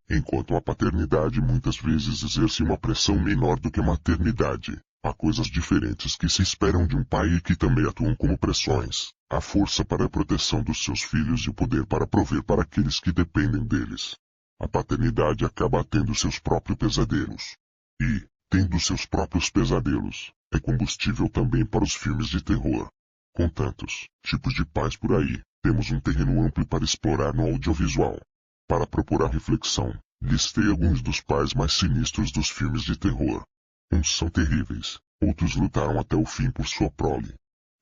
Enquanto a paternidade muitas vezes exerce uma pressão menor do que a maternidade, há coisas diferentes que se esperam de um pai e que também atuam como pressões: a força para a proteção dos seus filhos e o poder para prover para aqueles que dependem deles. A paternidade acaba tendo seus próprios pesadelos. E, tendo seus próprios pesadelos, é combustível também para os filmes de terror. Com tantos tipos de pais por aí, temos um terreno amplo para explorar no audiovisual. Para propor a reflexão, listei alguns dos pais mais sinistros dos filmes de terror. Uns são terríveis, outros lutaram até o fim por sua prole.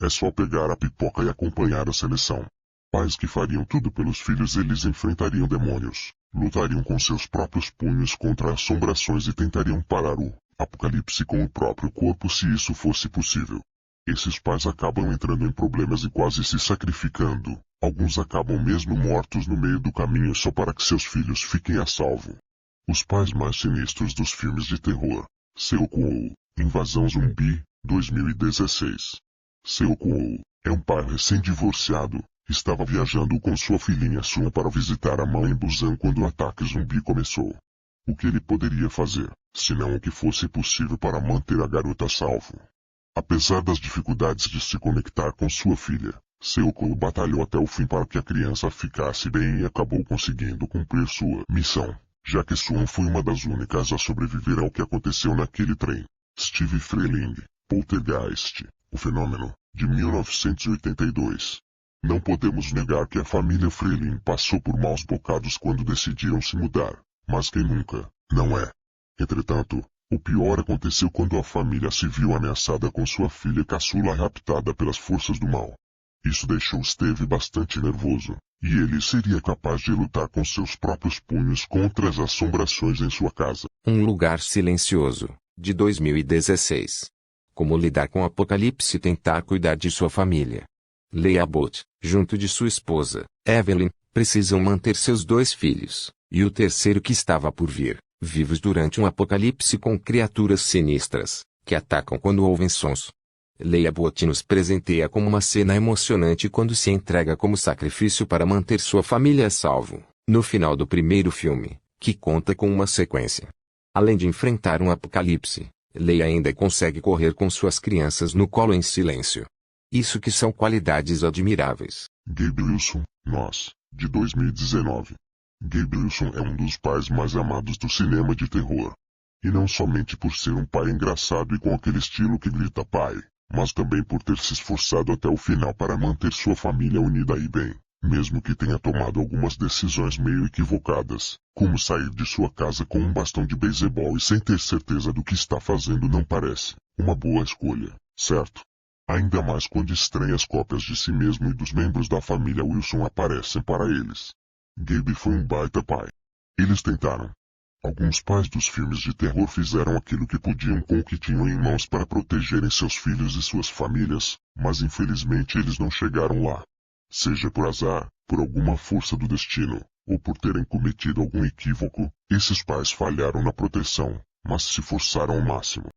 É só pegar a pipoca e acompanhar a seleção. Pais que fariam tudo pelos filhos, eles enfrentariam demônios, lutariam com seus próprios punhos contra assombrações e tentariam parar o apocalipse com o próprio corpo se isso fosse possível. Esses pais acabam entrando em problemas e quase se sacrificando. Alguns acabam mesmo mortos no meio do caminho só para que seus filhos fiquem a salvo. Os pais mais sinistros dos filmes de terror. Sequel, Invasão Zumbi, 2016. Sequel é um pai recém-divorciado. Estava viajando com sua filhinha Sua para visitar a mãe em Busan quando o ataque zumbi começou. O que ele poderia fazer, se não o que fosse possível para manter a garota a salvo? Apesar das dificuldades de se conectar com sua filha, Sequel batalhou até o fim para que a criança ficasse bem e acabou conseguindo cumprir sua missão, já que Suan foi uma das únicas a sobreviver ao que aconteceu naquele trem. Steve Freeling, Poltergeist, o Fenômeno, de 1982. Não podemos negar que a família Freeling passou por maus bocados quando decidiram se mudar, mas quem nunca, não é? Entretanto, o pior aconteceu quando a família se viu ameaçada com sua filha caçula raptada pelas forças do mal. Isso deixou Steve bastante nervoso, e ele seria capaz de lutar com seus próprios punhos contra as assombrações em sua casa. Um Lugar Silencioso, de 2016. Como lidar com o apocalipse e tentar cuidar de sua família. Leah Bott, junto de sua esposa, Evelyn, precisam manter seus 2 filhos, e o terceiro que estava por vir, vivos durante um apocalipse com criaturas sinistras, que atacam quando ouvem sons. Leah Bott nos presenteia com uma cena emocionante quando se entrega como sacrifício para manter sua família a salvo, no final do primeiro filme, que conta com uma sequência. Além de enfrentar um apocalipse, Leah ainda consegue correr com suas crianças no colo em silêncio. Isso que são qualidades admiráveis. Gabe Wilson, Nós, de 2019. Gabe Wilson é um dos pais mais amados do cinema de terror. E não somente por ser um pai engraçado e com aquele estilo que grita pai, mas também por ter se esforçado até o final para manter sua família unida e bem, mesmo que tenha tomado algumas decisões meio equivocadas, como sair de sua casa com um bastão de beisebol e sem ter certeza do que está fazendo não parece uma boa escolha, certo? Ainda mais quando estranhas cópias de si mesmo e dos membros da família Wilson aparecem para eles. Gabe foi um baita pai. Eles tentaram. Alguns pais dos filmes de terror fizeram aquilo que podiam com o que tinham em mãos para protegerem seus filhos e suas famílias, mas infelizmente eles não chegaram lá. Seja por azar, por alguma força do destino, ou por terem cometido algum equívoco, esses pais falharam na proteção, mas se forçaram ao máximo.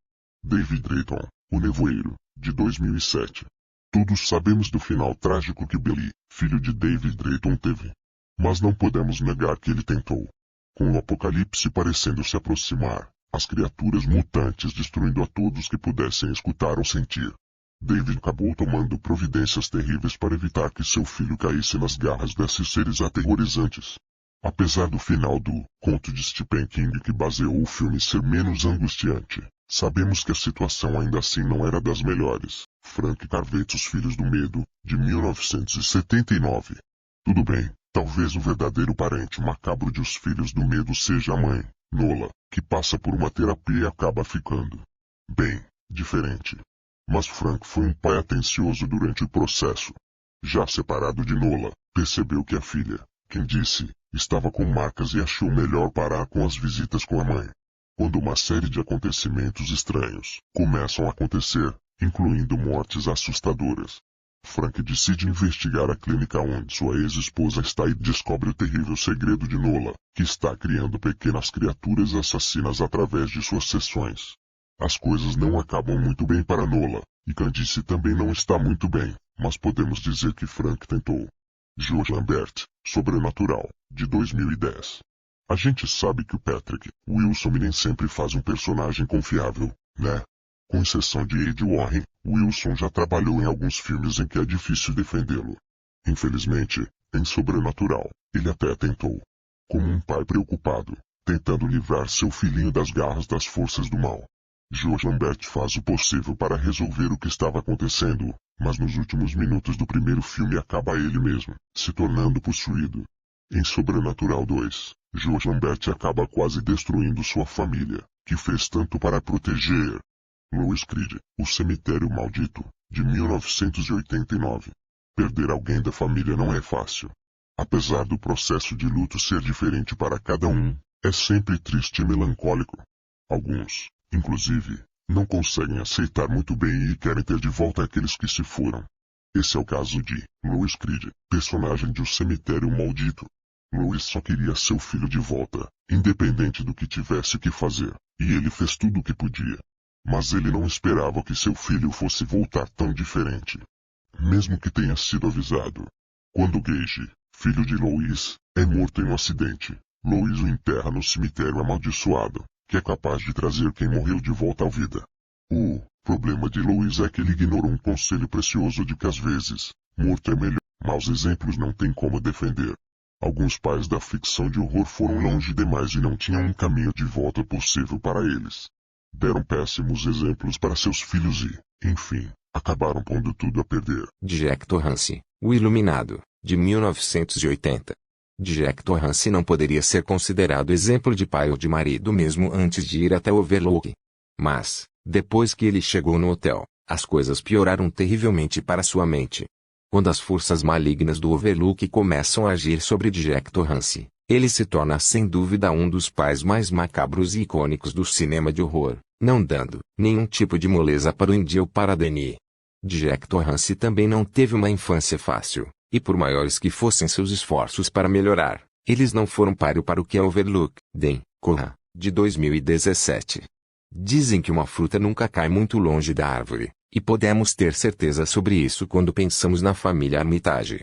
David Drayton, O Nevoeiro, de 2007. Todos sabemos do final trágico que Billy, filho de David Drayton, teve. Mas não podemos negar que ele tentou. Com o apocalipse parecendo se aproximar, as criaturas mutantes destruindo a todos que pudessem escutar ou sentir, David acabou tomando providências terríveis para evitar que seu filho caísse nas garras desses seres aterrorizantes. Apesar do final do conto de Stephen King que baseou o filme ser menos angustiante, sabemos que a situação ainda assim não era das melhores. Frank Carvetes, Os Filhos do Medo, de 1979. Tudo bem, talvez o verdadeiro parente macabro de Os Filhos do Medo seja a mãe, Nola, que passa por uma terapia e acaba ficando bem diferente. Mas Frank foi um pai atencioso durante o processo. Já separado de Nola, percebeu que a filha, quem disse, estava com marcas e achou melhor parar com as visitas com a mãe. Quando uma série de acontecimentos estranhos começam a acontecer, incluindo mortes assustadoras, Frank decide investigar a clínica onde sua ex-esposa está e descobre o terrível segredo de Nola, que está criando pequenas criaturas assassinas através de suas sessões. As coisas não acabam muito bem para Nola, E Candice também não está muito bem, mas podemos dizer que Frank tentou. George Lambert, Sobrenatural, de 2010. A gente sabe que o Patrick Wilson nem sempre faz um personagem confiável, né? Com exceção de Ed Warren, Wilson já trabalhou em alguns filmes em que é difícil defendê-lo. Infelizmente, em Sobrenatural, ele até tentou. Como um pai preocupado, tentando livrar seu filhinho das garras das forças do mal. George Lambert faz o possível para resolver o que estava acontecendo, mas nos últimos minutos do primeiro filme acaba ele mesmo, se tornando possuído. Em Sobrenatural 2, George Lambert acaba quase destruindo sua família, que fez tanto para proteger. Louis Creed, O Cemitério Maldito, de 1989. Perder alguém da família não é fácil. Apesar do processo de luto ser diferente para cada um, é sempre triste e melancólico. Alguns, inclusive, não conseguem aceitar muito bem e querem ter de volta aqueles que se foram. Esse é o caso de Louis Creed, personagem de O Cemitério Maldito. Louis só queria seu filho de volta, independente do que tivesse que fazer, e ele fez tudo o que podia. Mas ele não esperava que seu filho fosse voltar tão diferente. Mesmo que tenha sido avisado. Quando Gage, filho de Louis, é morto em um acidente, Louis o enterra no cemitério amaldiçoado, que é capaz de trazer quem morreu de volta à vida. O problema de Louis é que ele ignorou um conselho precioso de que às vezes, morto é melhor. Maus exemplos não tem como defender. Alguns pais da ficção de horror foram longe demais e não tinham um caminho de volta possível para eles. Deram péssimos exemplos para seus filhos e, enfim, acabaram pondo tudo a perder. Jack Torrance, O Iluminado, de 1980. Jack Torrance não poderia ser considerado exemplo de pai ou de marido mesmo antes de ir até Overlook. Mas, depois que ele chegou no hotel, as coisas pioraram terrivelmente para sua mente. Quando as forças malignas do Overlook começam a agir sobre Jack Torrance, ele se torna sem dúvida um dos pais mais macabros e icônicos do cinema de horror, não dando nenhum tipo de moleza para o Indy ou para Danny. Jack Torrance também não teve uma infância fácil, e por maiores que fossem seus esforços para melhorar, eles não foram páreo para o que é Overlook. Dan Cohen, de 2017. Dizem que uma fruta nunca cai muito longe da árvore, e podemos ter certeza sobre isso quando pensamos na família Armitage.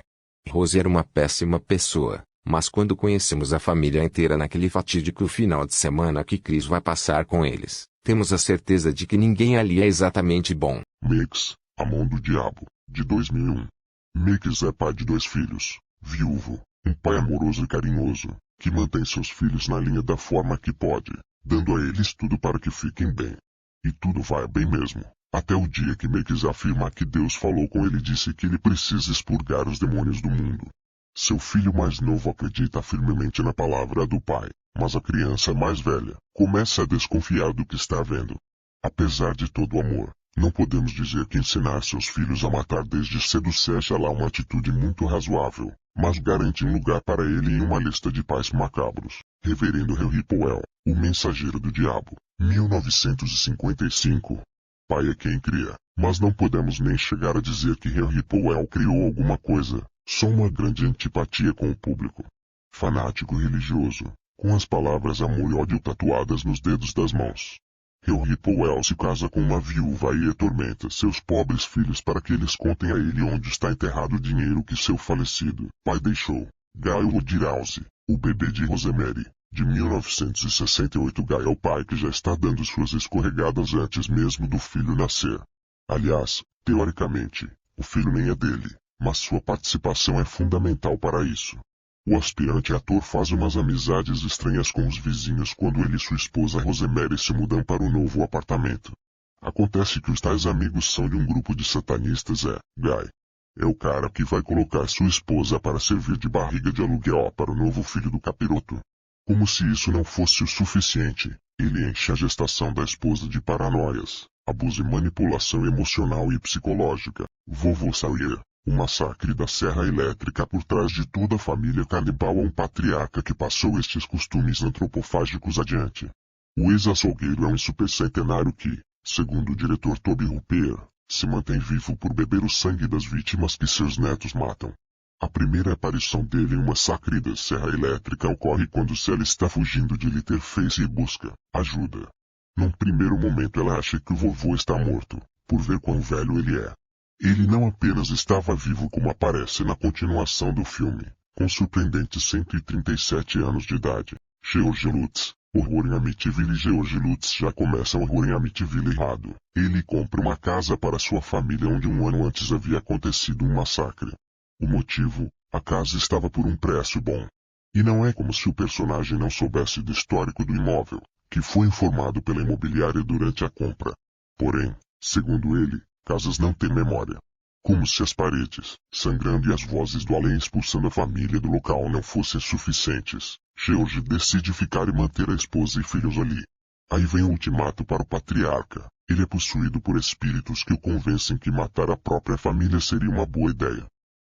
Rose era uma péssima pessoa, mas quando conhecemos a família inteira naquele fatídico final de semana que Chris vai passar com eles, temos a certeza de que ninguém ali é exatamente bom. Mix, A Mão do Diabo, de 2001. Mix é pai de 2 filhos, viúvo, um pai amoroso e carinhoso, que mantém seus filhos na linha da forma que pode, dando a eles tudo para que fiquem bem. E tudo vai bem mesmo, até o dia que Mix afirma que Deus falou com ele e disse que ele precisa expurgar os demônios do mundo. Seu filho mais novo acredita firmemente na palavra do pai, mas a criança mais velha começa a desconfiar do que está vendo. Apesar de todo o amor, não podemos dizer que ensinar seus filhos a matar desde cedo seja lá uma atitude muito razoável, mas garante um lugar para ele em uma lista de pais macabros. Reverendo Henry Powell, O Mensageiro do Diabo, 1955. Pai é quem cria, mas não podemos nem chegar a dizer que Henry Powell criou alguma coisa, só uma grande antipatia com o público. Fanático religioso, com as palavras amor e ódio tatuadas nos dedos das mãos. Henry Powell se casa com uma viúva e atormenta seus pobres filhos para que eles contem a ele onde está enterrado o dinheiro que seu falecido pai deixou. Guy Wodehouse, O Bebê de Rosemary, de 1968. Guy é o pai que já está dando suas escorregadas antes mesmo do filho nascer. Aliás, teoricamente, o filho nem é dele, mas sua participação é fundamental para isso. O aspirante ator faz umas amizades estranhas com os vizinhos quando ele e sua esposa Rosemary se mudam para o novo apartamento. Acontece que os tais amigos são de um grupo de satanistas. Guy é o cara que vai colocar sua esposa para servir de barriga de aluguel para o novo filho do capiroto. Como se isso não fosse o suficiente, ele enche a gestação da esposa de paranoias, abuso e manipulação emocional e psicológica. Vovô Sawyer, o massacre da serra elétrica por trás de toda a família canibal a um patriarca que passou estes costumes antropofágicos adiante. O ex-açougueiro é um supercentenário que, segundo o diretor Toby Hooper, se mantém vivo por beber o sangue das vítimas que seus netos matam. A primeira aparição dele em uma massacre da serra elétrica ocorre quando Sally está fugindo de Leatherface e busca ajuda. Num primeiro momento ela acha que o vovô está morto, por ver quão velho ele é. Ele não apenas estava vivo como aparece na continuação do filme, com surpreendentes 137 anos de idade. George Lutz, horror em Amityville. George Lutz já começa o horror em Amityville errado. Ele compra uma casa para sua família onde um ano antes havia acontecido um massacre. O motivo? A casa estava por um preço bom. E não é como se o personagem não soubesse do histórico do imóvel, que foi informado pela imobiliária durante a compra. Porém, segundo ele, casas não têm memória. Como se as paredes, sangrando e as vozes do além expulsando a família do local não fossem suficientes, George decide ficar e manter a esposa e filhos ali. Aí vem o ultimato para o patriarca. Ele é possuído por espíritos que o convencem que matar a própria família seria uma boa ideia.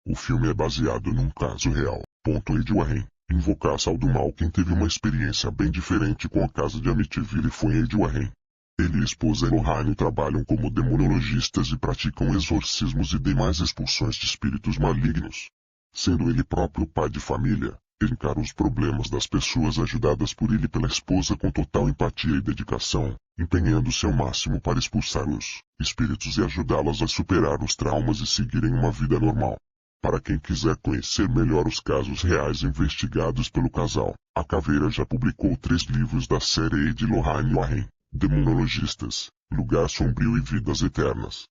O filme é baseado num caso real. Ed Warren. Invocar Sal do Mal. Quem teve uma experiência bem diferente com a casa de Amityville foi Ed Warren. Ele e a esposa Lorraine trabalham como demonologistas e praticam exorcismos e demais expulsões de espíritos malignos. Sendo ele próprio pai de família, ele encara os problemas das pessoas ajudadas por ele e pela esposa com total empatia e dedicação, empenhando-se ao máximo para expulsar os espíritos e ajudá-las a superar os traumas e seguirem uma vida normal. Para quem quiser conhecer melhor os casos reais investigados pelo casal, a Caveira já publicou 3 livros da série de Lorraine Warren. Demonologistas, Lugar Sombrio e Vidas Eternas.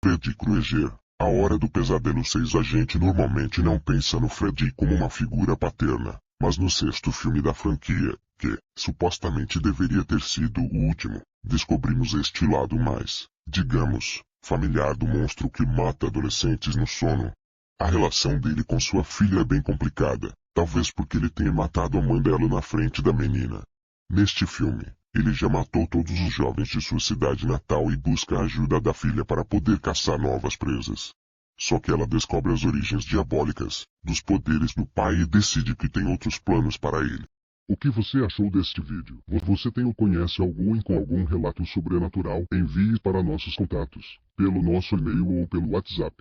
Freddy Krueger. A Hora do Pesadelo 6. A gente normalmente não pensa no Freddy como uma figura paterna, mas no 6º filme da franquia, que, supostamente deveria ter sido o último, descobrimos este lado mais, digamos, familiar do monstro que mata adolescentes no sono. A relação dele com sua filha é bem complicada, talvez porque ele tenha matado a mãe dela na frente da menina. Neste filme, ele já matou todos os jovens de sua cidade natal e busca a ajuda da filha para poder caçar novas presas. Só que ela descobre as origens diabólicas dos poderes do pai e decide que tem outros planos para ele. O que você achou deste vídeo? Você tem ou conhece alguém com algum relato sobrenatural? Envie para nossos contatos, pelo nosso e-mail ou pelo WhatsApp.